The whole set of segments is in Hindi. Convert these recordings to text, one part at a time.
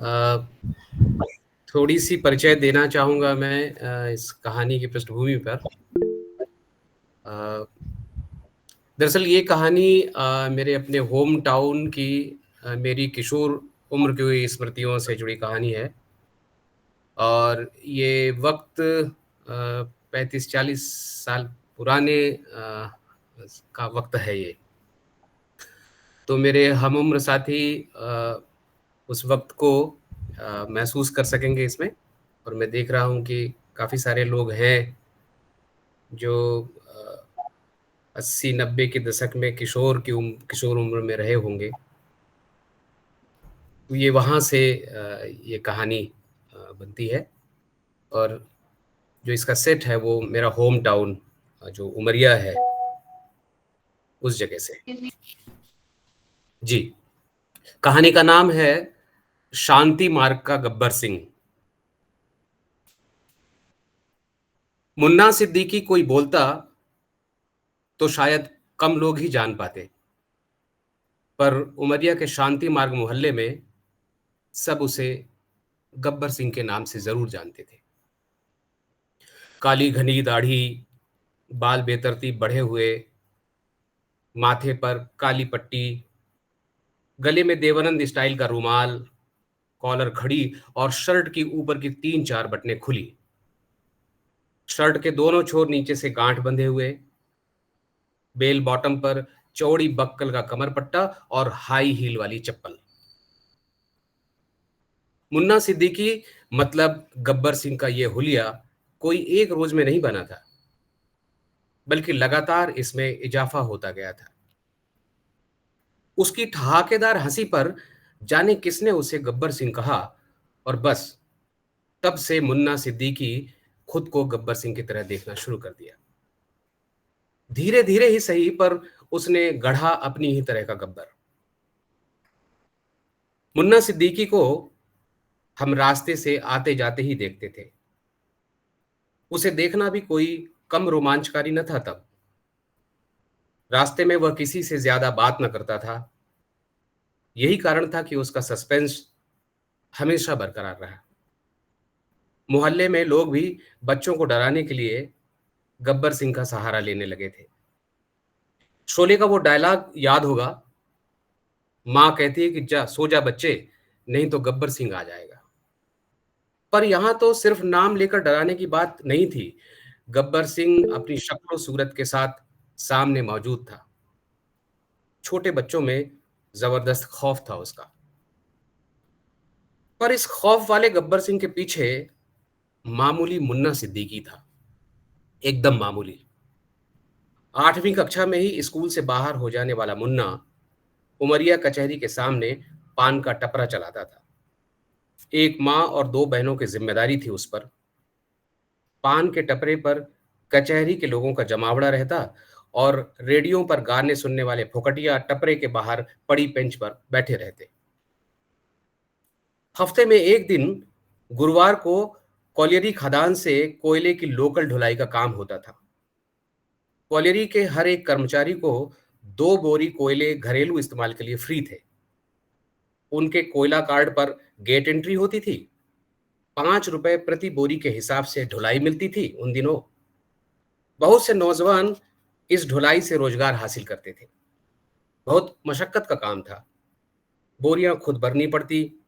अ, थोड़ी-सी परिचय देना चाहूँगा मैं इस कहानी की पृष्ठभूमि पर। अ, दरअसल ये कहानी मेरे अपने होम टाउन की मेरी किशोर उम्र की स्मृतियों से जुड़ी कहानी है और ये वक़्त 35-40 साल पुराने का वक़्त है ये। तो मेरे हम-उम्र साथी उस वक़्त को महसूस कर सकेंगे इसमें और मैं देख रहा हूँ कि काफ़ी सारे लोग हैं जो 80-90 के दशक में किशोर उम्र में रहे होंगे। तो ये वहाँ से ये कहानी बनती है और जो इसका सेट है वो मेरा होम टाउन जो उमरिया है, उस जगह से। जी, कहानी का नाम है शांति मार्ग का गब्बर सिंह। मुन्ना सिद्दीकी कोई बोलता तो शायद कम लोग ही जान पाते, पर उमरिया के शांति मार्ग मोहल्ले में सब उसे गब्बर सिंह के नाम से ज़रूर जानते थे। काली घनी दाढ़ी, बाल बेतरतीब बढ़े हुए, माथे पर काली पट्टी, गले में देवानंद स्टाइल का रुमाल, कॉलर घड़ी और शर्ट की ऊपर की 3-4 बटनें खुली। शर्ट के दोनों छोर नीचे से गांठ बंधे हुए, बेल बॉटम पर चौड़ी बक्कल का कमरपट्टा और हाई हील वाली चप्पल। मुन्ना सिद्दीकी मतलब गब्बर सिंह का ये हुलिया कोई एक रोज में नहीं बना था, बल्कि लगातार इसमें इजाफा होता गया था। उसकी ठहाकेदार हंसी पर जाने किसने उसे गब्बर सिंह कहा और बस तब से मुन्ना सिद्दीकी खुद को गब्बर सिंह की तरह देखना शुरू कर दिया। धीरे धीरे ही सही, पर उसने गढ़ा अपनी ही तरह का गब्बर। मुन्ना सिद्दीकी को हम रास्ते से आते जाते ही देखते थे। उसे देखना भी कोई कम रोमांचकारी न था तब। रास्ते में वह किसी से ज्यादा बात न करता था। यही कारण था कि उसका सस्पेंस हमेशा बरकरार रहा। मोहल्ले में लोग भी बच्चों को डराने के लिए गब्बर सिंह का सहारा लेने लगे थे। शोले का वो डायलॉग याद होगा, माँ कहती है कि जा सो जा बच्चे, नहीं तो गब्बर सिंह आ जाएगा। पर यहां तो सिर्फ नाम लेकर डराने की बात नहीं थी। गब्बर सिंह अपनी शक्ल और सूरत के साथ सामने मौजूद था। छोटे बच्चों में जबरदस्त खौफ था उसका। पर इस खौफ वाले गब्बर सिंह के पीछे मामूली मुन्ना सिद्दीकी था, एकदम मामूली। 8वीं कक्षा में ही स्कूल से बाहर हो जाने वाला मुन्ना उमरिया कचहरी के सामने पान का टपरा चलाता था। एक माँ और 2 बहनों की जिम्मेदारी थी उस पर। पान के टपरे पर कचहरी के लोगों का जमावड़ा रहता और रेडियो पर गाने सुनने वाले फुकटिया टपरे के बाहर पड़ी बेंच पर बैठे रहते। हफ्ते में एक दिन गुरुवार को कॉलियरी खदान से कोयले की लोकल ढुलाई का काम होता था। कॉलियरी के हर एक कर्मचारी को 2 बोरी कोयले घरेलू इस्तेमाल के लिए फ्री थे। उनके कोयला कार्ड पर गेट एंट्री होती थी। 5 रुपए प्रति बोरी के हिसाब से ढुलाई मिलती थी उन दिनों। बहुत से नौजवान इस ढुलाई से रोजगार हासिल करते थे। बहुत मशक्कत का काम था। बोरियां खुद भरनी पड़ती।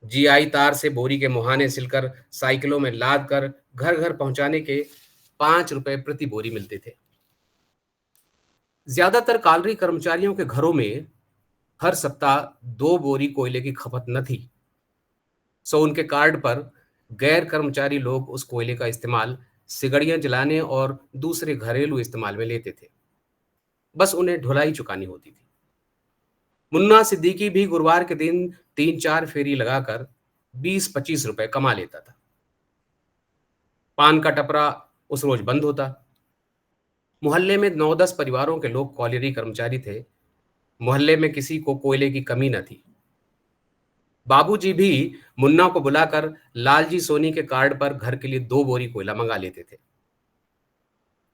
जीआई तार से बोरी के मुहाने सिलकर साइकिलों में लाद कर घर घर पहुंचाने के 5 रुपए प्रति बोरी मिलते थे। ज्यादातर कालरी कर्मचारियों के घरों में हर सप्ताह 2 बोरी कोयले की खपत न थी। सो उनके कार्ड पर गैर कर्मचारी लोग उस कोयले का इस्तेमाल सिगड़ियां जलाने और दूसरे घरेलू इस्तेमाल में लेते थे। बस उन्हें ढुलाई चुकानी होती थी। मुन्ना सिद्दीकी भी गुरुवार के दिन 3-4 फेरी लगाकर 20-25 रुपए कमा लेता था। पान का टपरा उस रोज बंद होता। मोहल्ले में 9-10 परिवारों के लोग कॉलेरी कर्मचारी थे। मोहल्ले में किसी को कोयले की कमी न थी। बाबूजी भी मुन्ना को बुलाकर लालजी सोनी के कार्ड पर घर के लिए 2 बोरी कोयला मंगा लेते थे।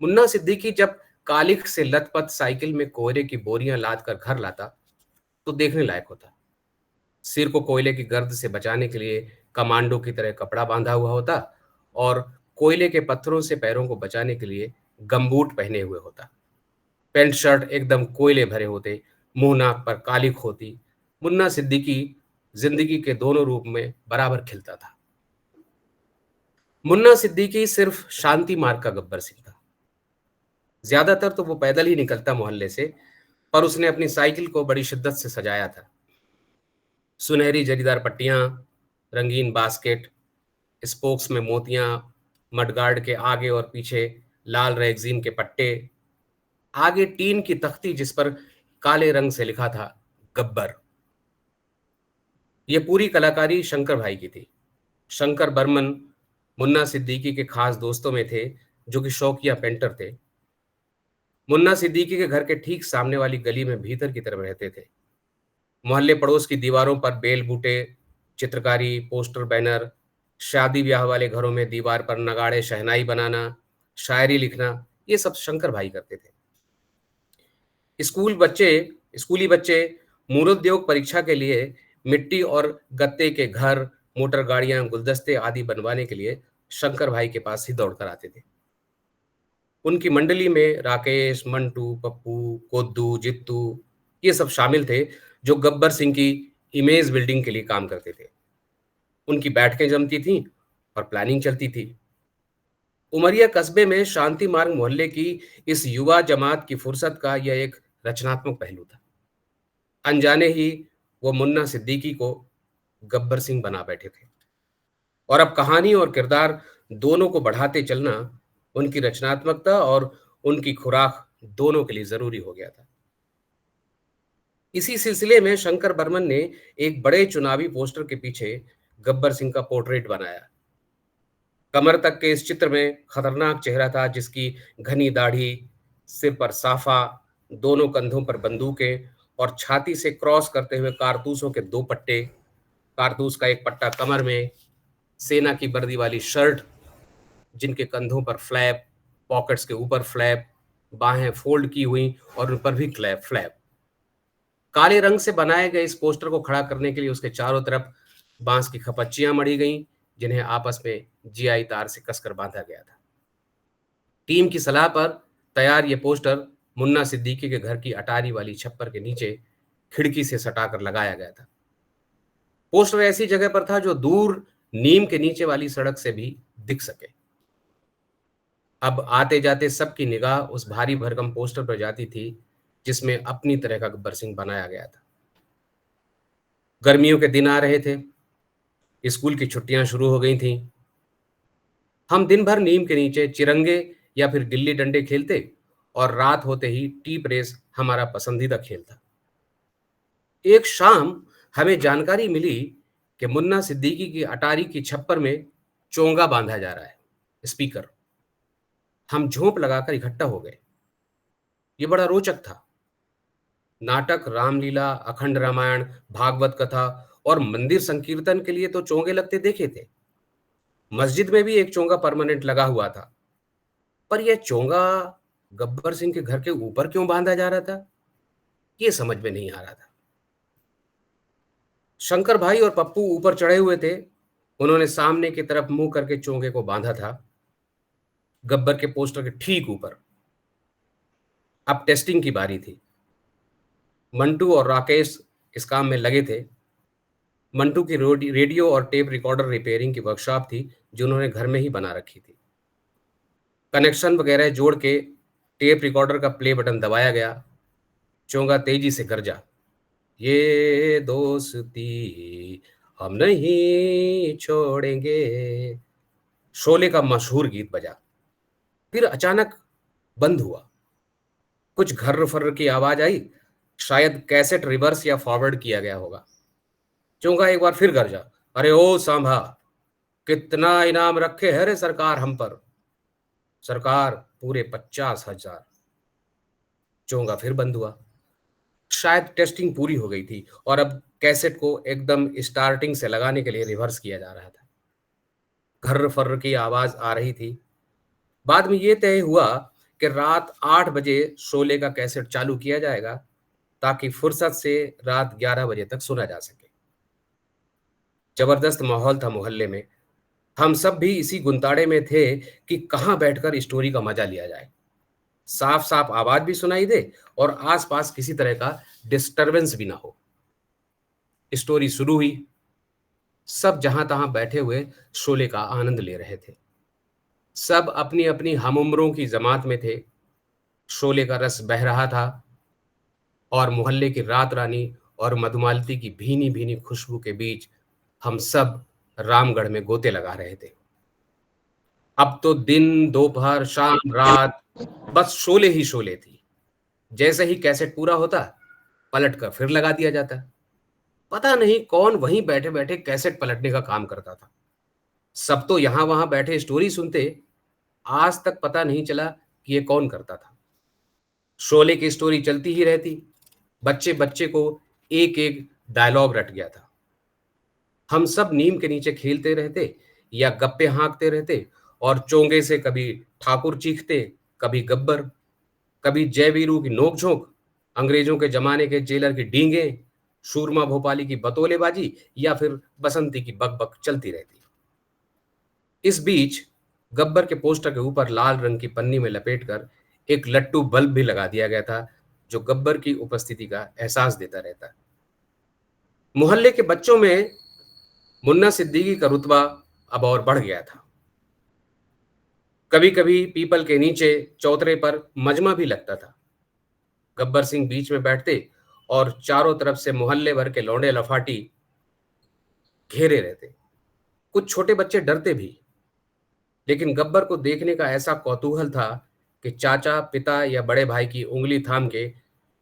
मुन्ना सिद्दीकी जब कालिख से लथपथ साइकिल में कोयले की बोरियां लाद कर घर लाता तो देखने लायक होता। सिर को कोयले की गर्द से बचाने के लिए कमांडो की तरह कपड़ा बांधा हुआ होता और कोयले के पत्थरों से पैरों को बचाने के लिए गमबूट पहने हुए होता। पैंट शर्ट एकदम कोयले भरे होते, मुंह नाक पर कालिख होती। मुन्ना सिद्दीकी जिंदगी के दोनों रूप में बराबर खिलता था। मुन्ना सिद्दीकी सिर्फ शांति मार्ग का गब्बर सिंह था। ज्यादातर तो वो पैदल ही निकलता मोहल्ले से, पर उसने अपनी साइकिल को बड़ी शिद्दत से सजाया था। सुनहरी जरीदार पट्टियां, रंगीन बास्केट, स्पोक्स में मोतियां, मडगार्ड के आगे और पीछे लाल रेगजीन के पट्टे, आगे टीन की तख्ती जिस पर काले रंग से लिखा था गब्बर। यह पूरी कलाकारी शंकर भाई की थी। शंकर बर्मन मुन्ना सिद्दीकी के खास दोस्तों में थे, जो कि शौकिया पेंटर थे। मुन्ना सिद्दीकी के घर के ठीक सामने वाली गली में भीतर की तरफ रहते थे। मोहल्ले पड़ोस की दीवारों पर बेल बूटे, चित्रकारी, पोस्टर, बैनर, शादी ब्याह वाले घरों में दीवार पर नगाड़े शहनाई बनाना, शायरी लिखना, ये सब शंकर भाई करते थे। स्कूली बच्चे मूलोद्योग परीक्षा के लिए मिट्टी और गत्ते के घर, मोटर गाड़ियां, गुलदस्ते आदि बनवाने के लिए शंकर भाई के पास ही दौड़कर आते थे। उनकी मंडली में राकेश, मंटू, पप्पू, कोद्दू, जित्तू, ये सब शामिल थे, जो गब्बर सिंह की इमेज बिल्डिंग के लिए काम करते थे। उनकी बैठकें जमती थीं और प्लानिंग चलती थी। उमरिया कस्बे में शांति मार्ग मोहल्ले की इस युवा जमात की फुर्सत का यह एक रचनात्मक पहलू था। अनजाने ही वो मुन्ना सिद्दीकी को गब्बर सिंह बना बैठे थे, और अब कहानी और किरदार दोनों को बढ़ाते चलना उनकी रचनात्मकता और उनकी खुराक दोनों के लिए जरूरी हो गया था। इसी सिलसिले में शंकर बर्मन ने एक बड़े चुनावी पोस्टर के पीछे गब्बर सिंह का पोर्ट्रेट बनाया। कमर तक के इस चित्र में खतरनाक चेहरा था, जिसकी घनी दाढ़ी, सिर पर साफा, दोनों कंधों पर बंदूकें और छाती से क्रॉस करते हुए कारतूसों के दो पट्टे, कारतूस का एक पट्टा कमर में, सेना की वर्दी वाली शर्ट जिनके कंधों पर फ्लैप, पॉकेट्स के ऊपर फ्लैप, बाहें फोल्ड की हुई और उन पर भी फ्लैप। काले रंग से बनाए गए इस पोस्टर को खड़ा करने के लिए उसके चारों तरफ बांस की खपच्चियां मढ़ी गईं, जिन्हें आपस में जीआई तार से कसकर बांधा गया था। टीम की सलाह पर तैयार ये पोस्टर मुन्ना सिद्दीकी के घर की अटारी वाली छप्पर के नीचे खिड़की से सटाकर लगाया गया था। पोस्टर ऐसी जगह पर था जो दूर नीम के नीचे वाली सड़क से भी दिख सके। अब आते जाते सबकी निगाह उस भारी भरकम पोस्टर पर जाती थी, जिसमें अपनी तरह का गब्बर सिंह बनाया गया था। गर्मियों के दिन आ रहे थे, स्कूल की छुट्टियां शुरू हो गई थीं। हम दिन भर नीम के नीचे चिरंगे या फिर गिल्ली डंडे खेलते, और रात होते ही टीप रेस हमारा पसंदीदा खेल था। एक शाम हमें जानकारी मिली कि मुन्ना सिद्दीकी की अटारी की छप्पर में चोंगा बांधा जा रहा है, स्पीकर। हम झोंप लगाकर इकट्ठा हो गए। ये बड़ा रोचक था। नाटक, रामलीला, अखंड रामायण, भागवत कथा और मंदिर संकीर्तन के लिए तो चोंगे लगते देखे थे। मस्जिद में भी एक चोंगा परमानेंट लगा हुआ था, पर यह चोंगा गब्बर सिंह के घर के ऊपर क्यों बांधा जा रहा था, ये समझ में नहीं आ रहा था। शंकर भाई और पप्पू ऊपर चढ़े हुए थे। उन्होंने सामने की तरफ मुंह करके चोंगे को बांधा था, गब्बर के पोस्टर के ठीक ऊपर। अब टेस्टिंग की बारी थी। मंटू और राकेश इस काम में लगे थे। मंटू की रेडियो और टेप रिकॉर्डर रिपेयरिंग की वर्कशॉप थी, जो उन्होंने घर में ही बना रखी थी। कनेक्शन वगैरह जोड़ के टेप रिकॉर्डर का प्ले बटन दबाया गया। चोंगा तेजी से गरजा, ये दोस्ती हम नहीं छोड़ेंगे, शोले का मशहूर गीत बजा। फिर अचानक बंद हुआ। कुछ घर्र फर्र की आवाज आई। शायद कैसेट रिवर्स या फॉरवर्ड किया गया होगा। चोंगा एक बार फिर गरजा, अरे ओ सांभा, कितना इनाम रखे है रे सरकार हम पर। सरकार पूरे 50,000। चोंगा फिर बंद हुआ। शायद टेस्टिंग पूरी हो गई थी और अब कैसेट को एकदम स्टार्टिंग से लगाने के लिए रिवर्स किया जा रहा था। घर्र फर्र की आवाज आ रही थी। बाद में यह तय हुआ कि रात 8 बजे शोले का कैसेट चालू किया जाएगा, ताकि फुर्सत से रात 11 बजे तक सुना जा सके। जबरदस्त माहौल था मोहल्ले में। हम सब भी इसी गुंताड़े में थे कि कहाँ बैठकर स्टोरी का मजा लिया जाए। साफ-साफ आवाज भी सुनाई दे और आस-पास किसी तरह का डिस्टरबेंस भी ना हो। स्टोरी शुरू हुई। सब जहां-तहां बैठे हुए शोले का आनंद ले रहे थे। सब अपनी-अपनी हम-उम्रों की जमात में थे। शोले का रस बह रहा था और मोहल्ले की रात रानी और मधुमालती की भीनी-भीनी खुशबू के बीच हम सब रामगढ़ में गोते लगा रहे थे। अब तो दिन, दोपहर, शाम, रात बस शोले ही शोले थी। जैसे ही कैसेट पूरा होता, पलट कर फिर लगा दिया जाता। पता नहीं कौन वहीं बैठे-बैठे कैसेट पलटने का काम करता था। सब तो यहां-वहां बैठे स्टोरी सुनते, आज तक पता नहीं चला कि ये कौन करता था। शोले की स्टोरी चलती ही रहती। बच्चे-बच्चे को एक-एक डायलॉग रट गया था। हम सब नीम के नीचे खेलते रहते या गप्पे हाँकते रहते और चोंगे से कभी ठाकुर चीखते, कभी गब्बर, कभी जयवीरू की नोक-झोंक, अंग्रेजों के जमाने के जेलर की डींगें, सूरमा भोपाली की बतौलेबाजी या फिर बसंती की बक-बक चलती रहती। इस बीच गब्बर के पोस्टर के ऊपर लाल रंग की पन्नी में लपेटकर एक लट्टू बल्ब भी लगा दिया गया था, जो गब्बर की उपस्थिति का एहसास देता रहता। मोहल्ले के बच्चों में मुन्ना सिद्दीकी का रुतबा अब और बढ़ गया था। कभी-कभी पीपल के नीचे चौतरे पर मजमा भी लगता था। गब्बर सिंह बीच में बैठते और चारों तरफ से मोहल्ले भर के लौंडे लफाटी घेरे रहते। कुछ छोटे बच्चे डरते भी, लेकिन गब्बर को देखने का ऐसा कौतूहल था कि चाचा, पिता या बड़े भाई की उंगली थाम के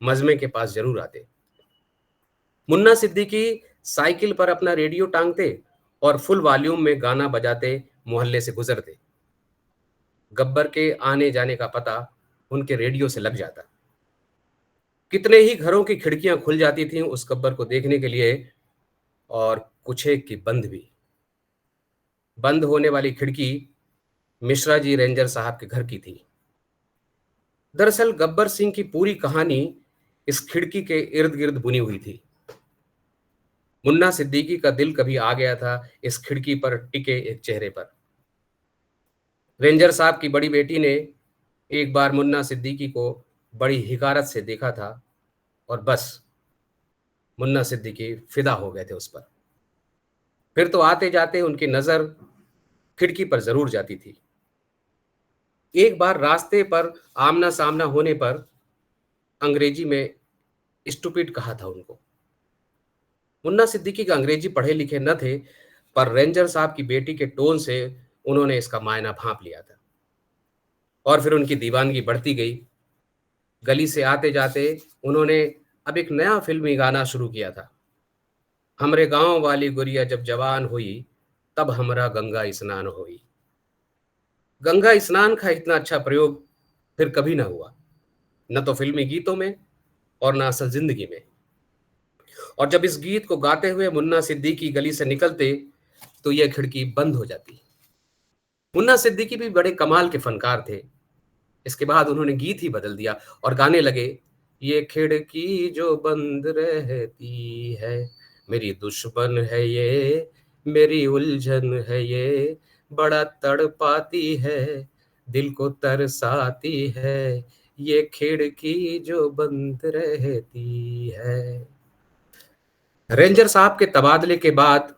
मजमे के पास जरूर आते। मुन्ना सिद्दीकी साइकिल पर अपना रेडियो टांगते और फुल वॉल्यूम में गाना बजाते मोहल्ले से गुजरते। गब्बर के आने जाने का पता उनके रेडियो से लग जाता। कितने ही घरों की खिड़कियां खुल जाती थीं उस गब्बर को देखने के लिए, और कुछ एक की बंद भी। बंद होने वाली खिड़की मिश्रा जी रेंजर साहब के घर की थी। दरअसल गब्बर सिंह की पूरी कहानी इस खिड़की के इर्द गिर्द बुनी हुई थी। मुन्ना सिद्दीकी का दिल कभी आ गया था इस खिड़की पर टिके एक चेहरे पर। रेंजर साहब की बड़ी बेटी ने एक बार मुन्ना सिद्दीकी को बड़ी हिकारत से देखा था और बस मुन्ना सिद्दीकी फिदा हो गए थे उस पर। फिर तो आते जाते उनकी नजर खिड़की पर जरूर जाती थी। एक बार रास्ते पर आमना सामना होने पर अंग्रेजी में स्टूपिड कहा था उनको। मुन्ना सिद्दीकी का अंग्रेजी पढ़े लिखे न थे, पर रेंजर साहब की बेटी के टोन से उन्होंने इसका मायना भांप लिया था और फिर उनकी दीवानगी बढ़ती गई। गली से आते जाते उन्होंने अब एक नया फिल्मी गाना शुरू किया था। हमरे गांव वाली गुड़िया जब जवान हुई, तब हमरा गंगा स्नान हुई। गंगा स्नान का इतना अच्छा प्रयोग फिर कभी ना हुआ, न तो फिल्मी गीतों में और न असल जिंदगी में। और जब इस गीत को गाते हुए मुन्ना सिद्दीकी गली से निकलते, तो यह खिड़की बंद हो जाती। मुन्ना सिद्दीकी भी बड़े कमाल के फनकार थे। इसके बाद उन्होंने गीत ही बदल दिया और गाने लगे, ये खिड़की जो बंद रहती है, मेरी दुश्मन है ये, मेरी उलझन है ये, बड़ा तड़पाती है, दिल को तरसाती है, ये खिड़की जो बंद रहती है। रेंजर साहब के तबादले के बाद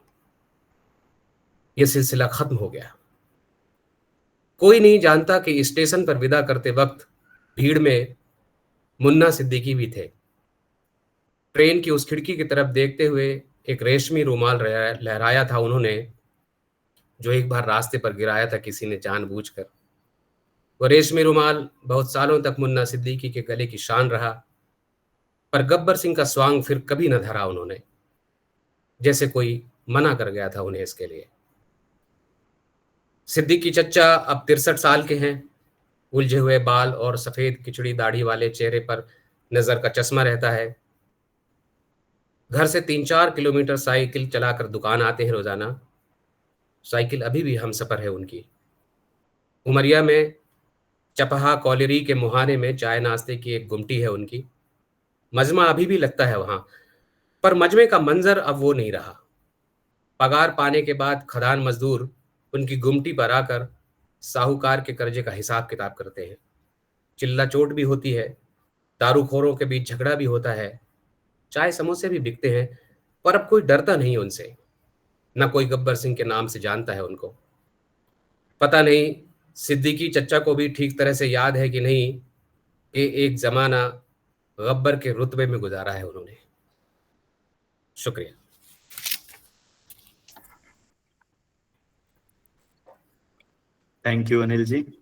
यह सिलसिला खत्म हो गया। कोई नहीं जानता कि स्टेशन पर विदा करते वक्त भीड़ में मुन्ना सिद्दीकी भी थे। ट्रेन की उस खिड़की की तरफ देखते हुए एक रेशमी रुमाल लहराया था उन्होंने, जो एक बार रास्ते पर गिराया था किसी ने जानबूझकर। वो रेशमी रुमाल बहुत सालों तक मुन्ना सिद्दीकी के गले की शान रहा, पर गब्बर सिंह का स्वांग फिर कभी न धरा उन्होंने, जैसे कोई मना कर गया था उन्हें इसके लिए। सिद्दीकी चच्चा अब 63 साल के हैं। उलझे हुए बाल और सफेद खिचड़ी दाढ़ी वाले चेहरे पर नजर का चश्मा रहता है। घर से 3-4 किलोमीटर साइकिल चलाकर दुकान आते हैं रोजाना। साइकिल अभी भी हमसफर है उनकी। उमरिया में चपहा कॉलेरी के मुहाने में चाय नाश्ते की एक गुमटी है उनकी। मजमा अभी भी लगता है वहां, पर मजमे का मंजर अब वो नहीं रहा। पगार पाने के बाद खदान मजदूर उनकी गुमटी पर आकर साहूकार के कर्जे का हिसाब किताब करते हैं। चिल्ला चोट भी होती है, दारूखोरों के बीच झगड़ा भी होता है, चाय समोसे भी बिकते हैं, पर अब कोई डरता नहीं उनसे। न कोई गब्बर सिंह के नाम से जानता है उनको। पता नहीं सिद्दीकी चच्चा को भी ठीक तरह से याद है कि नहीं कि एक जमाना गब्बर के रुतबे में गुजारा है उन्होंने। शुक्रिया। Thank you Anil ji.